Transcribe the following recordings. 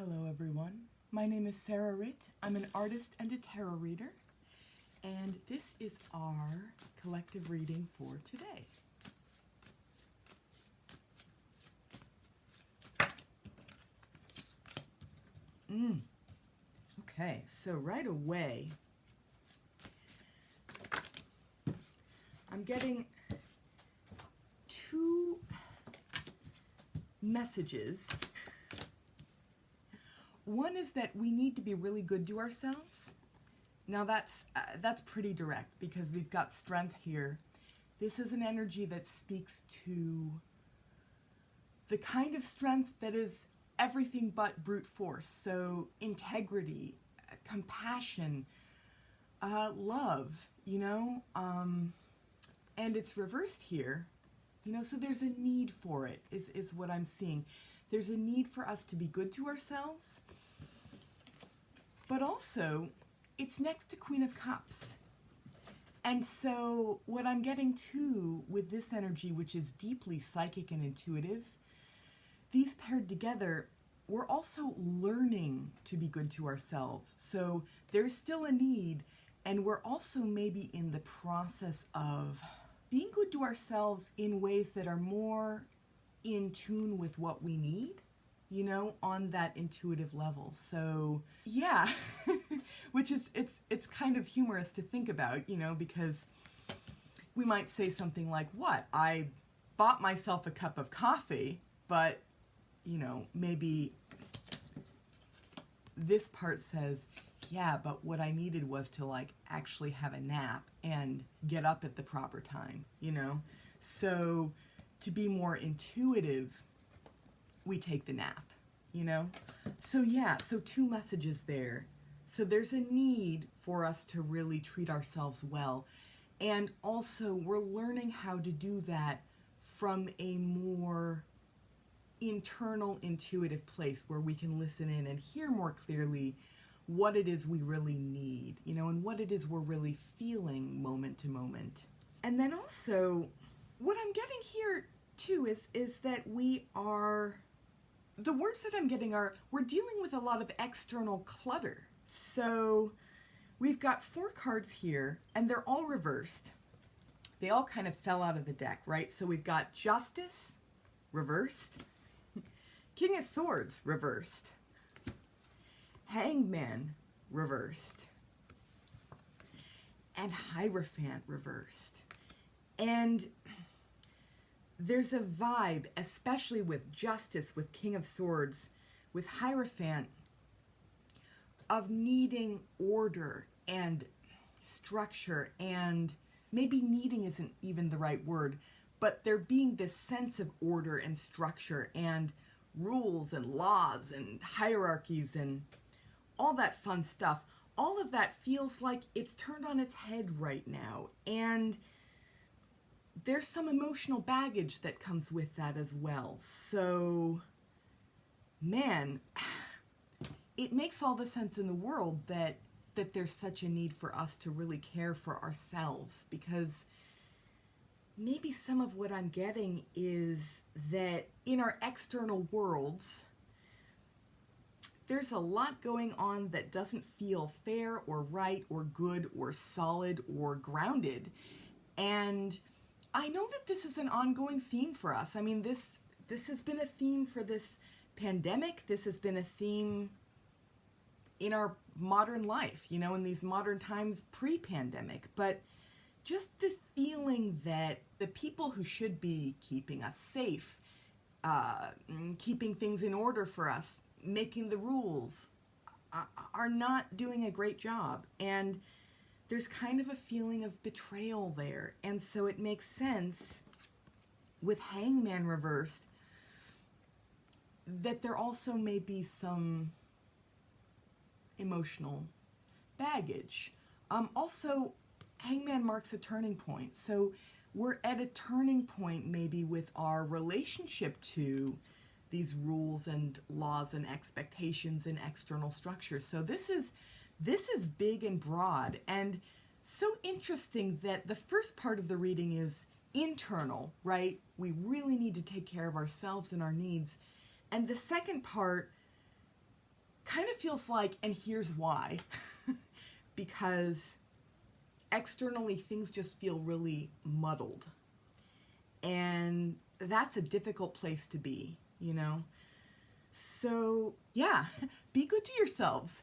Hello everyone, my name is Sarah Ritt. I'm an artist and a tarot reader, and this is our collective reading for today. Okay, so right away, I'm getting two messages. One is that we need to be really good to ourselves. Now that's pretty direct because we've got strength here. This is an energy that speaks to the kind of strength that is everything but brute force. So integrity, compassion, love, and it's reversed here, so there's a need for it is what I'm seeing. There's a need for us to be good to ourselves, but also it's next to Queen of Cups. And so what I'm getting to with this energy, which is deeply psychic and intuitive, these paired together, we're also learning to be good to ourselves. So there's still a need, and we're also maybe in the process of being good to ourselves in ways that are more in tune with what we need, on that intuitive level. So yeah, which is, it's kind of humorous to think about, because we might say something like, what, I bought myself a cup of coffee, but maybe this part says, yeah, but what I needed was to actually have a nap and get up at the proper time, So to be more intuitive, we take the nap, So yeah, so two messages there. So there's a need for us to really treat ourselves well. And also we're learning how to do that from a more internal, intuitive place where we can listen in and hear more clearly what it is we really need, and what it is we're really feeling moment to moment. And then also, what I'm getting here too is that the words that I'm getting are, we're dealing with a lot of external clutter. So we've got 4 cards here, and they're all reversed. They all kind of fell out of the deck, right? So we've got Justice, reversed. King of Swords, reversed. Hangman, reversed. And Hierophant, reversed. And there's a vibe, especially with Justice, with King of Swords, with Hierophant, of needing order and structure, and maybe needing isn't even the right word, but there being this sense of order and structure and rules and laws and hierarchies and all that fun stuff. All of that feels like it's turned on its head right now. And there's some emotional baggage that comes with that as well. So, man, it makes all the sense in the world that there's such a need for us to really care for ourselves, because maybe some of what I'm getting is that in our external worlds, there's a lot going on that doesn't feel fair or right or good or solid or grounded. And I know that this is an ongoing theme for us. I mean, this has been a theme for this pandemic. This has been a theme in our modern life, in these modern times pre-pandemic. But just this feeling that the people who should be keeping us safe, keeping things in order for us, making the rules, are not doing a great job. And there's kind of a feeling of betrayal there. And so it makes sense with Hangman reversed that there also may be some emotional baggage. Also, Hangman marks a turning point. So we're at a turning point maybe with our relationship to these rules and laws and expectations and external structures. So this is big and broad, and so interesting that the first part of the reading is internal, right? We really need to take care of ourselves and our needs. And the second part kind of feels like, and here's why, because externally things just feel really muddled. And that's a difficult place to be, you know? So yeah, be good to yourselves,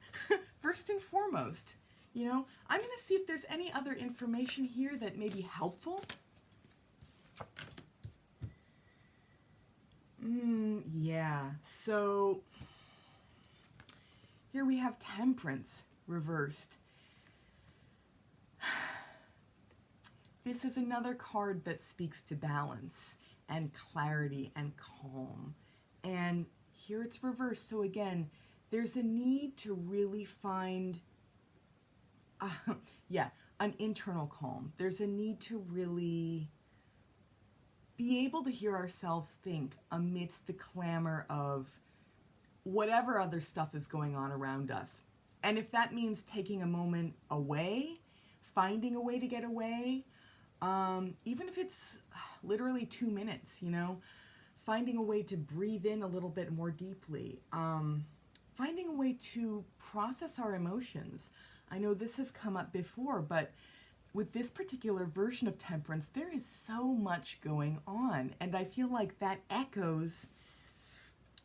first and foremost. You know, I'm going to see if there's any other information here that may be helpful. Yeah, so here we have Temperance reversed. This is another card that speaks to balance and clarity and calm. And here it's reversed. So again, there's a need to really find, an internal calm. There's a need to really be able to hear ourselves think amidst the clamor of whatever other stuff is going on around us. And if that means taking a moment away, finding a way to get away, even if it's literally 2 minutes, you know, finding a way to breathe in a little bit more deeply, finding a way to process our emotions. I know this has come up before, but with this particular version of Temperance, there is so much going on. And I feel like that echoes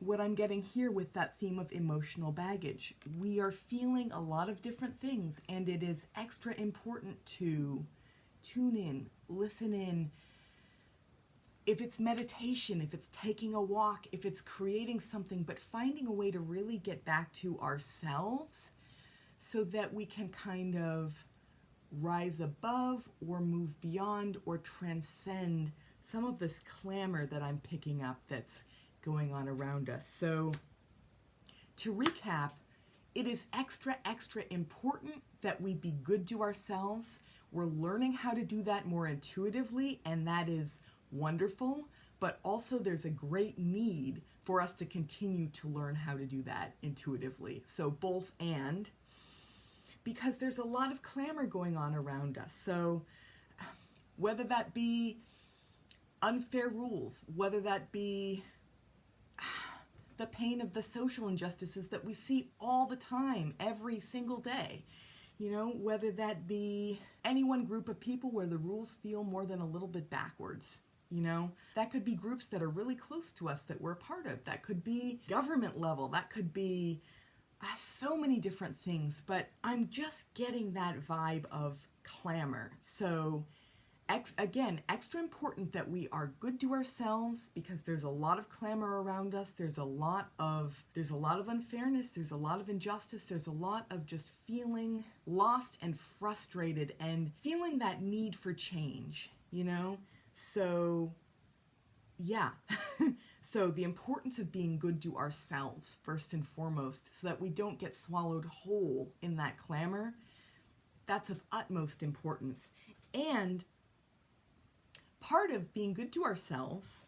what I'm getting here with that theme of emotional baggage. We are feeling a lot of different things, and it is extra important to tune in, listen in. If it's meditation, if it's taking a walk, if it's creating something, but finding a way to really get back to ourselves so that we can kind of rise above or move beyond or transcend some of this clamor that I'm picking up that's going on around us. So to recap, it is extra important that we be good to ourselves. We're learning how to do that more intuitively, and that is wonderful, but also there's a great need for us to continue to learn how to do that intuitively. So both and, because there's a lot of clamor going on around us. So whether that be unfair rules, whether that be the pain of the social injustices that we see all the time, every single day, you know, whether that be any one group of people where the rules feel more than a little bit backwards. You know, that could be groups that are really close to us that we're a part of. That could be government level. That could be so many different things. But I'm just getting that vibe of clamor. So again, extra important that we are good to ourselves, because there's a lot of clamor around us. There's a lot of unfairness. There's a lot of injustice. There's a lot of just feeling lost and frustrated and feeling that need for change, you know? So, yeah. So the importance of being good to ourselves, first and foremost, so that we don't get swallowed whole in that clamor, that's of utmost importance. And part of being good to ourselves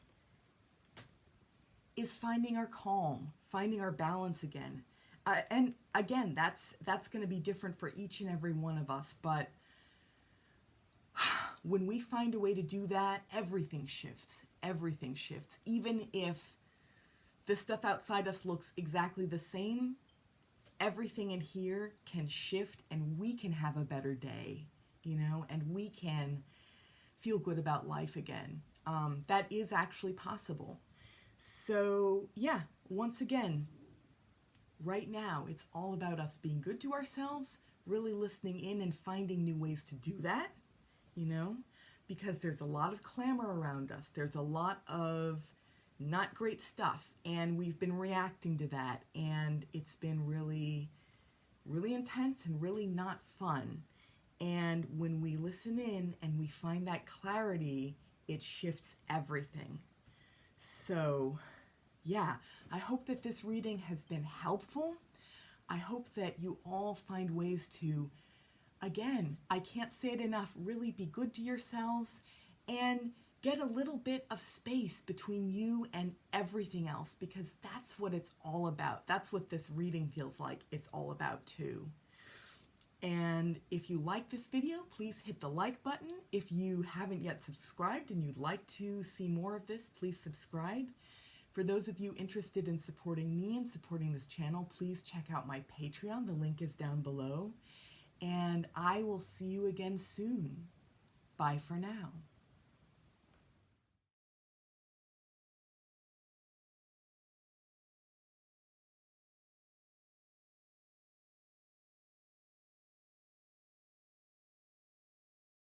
is finding our calm, finding our balance again. And again, that's going to be different for each and every one of us, but when we find a way to do that, everything shifts. Everything shifts. Even if the stuff outside us looks exactly the same, everything in here can shift, and we can have a better day, you know, and we can feel good about life again. That is actually possible. So yeah, once again, right now, it's all about us being good to ourselves, really listening in and finding new ways to do that. You know, because there's a lot of clamor around us. There's a lot of not great stuff, and we've been reacting to that, and it's been really, really intense and really not fun. And when we listen in and we find that clarity, it shifts everything. So, yeah, I hope that this reading has been helpful. I hope that you all find ways to, again, I can't say it enough, really be good to yourselves and get a little bit of space between you and everything else, because that's what it's all about. That's what this reading feels like it's all about too. And if you like this video, please hit the like button. If you haven't yet subscribed and you'd like to see more of this, please subscribe. For those of you interested in supporting me and supporting this channel, please check out my Patreon. The link is down below. And I will see you again soon. Bye for now.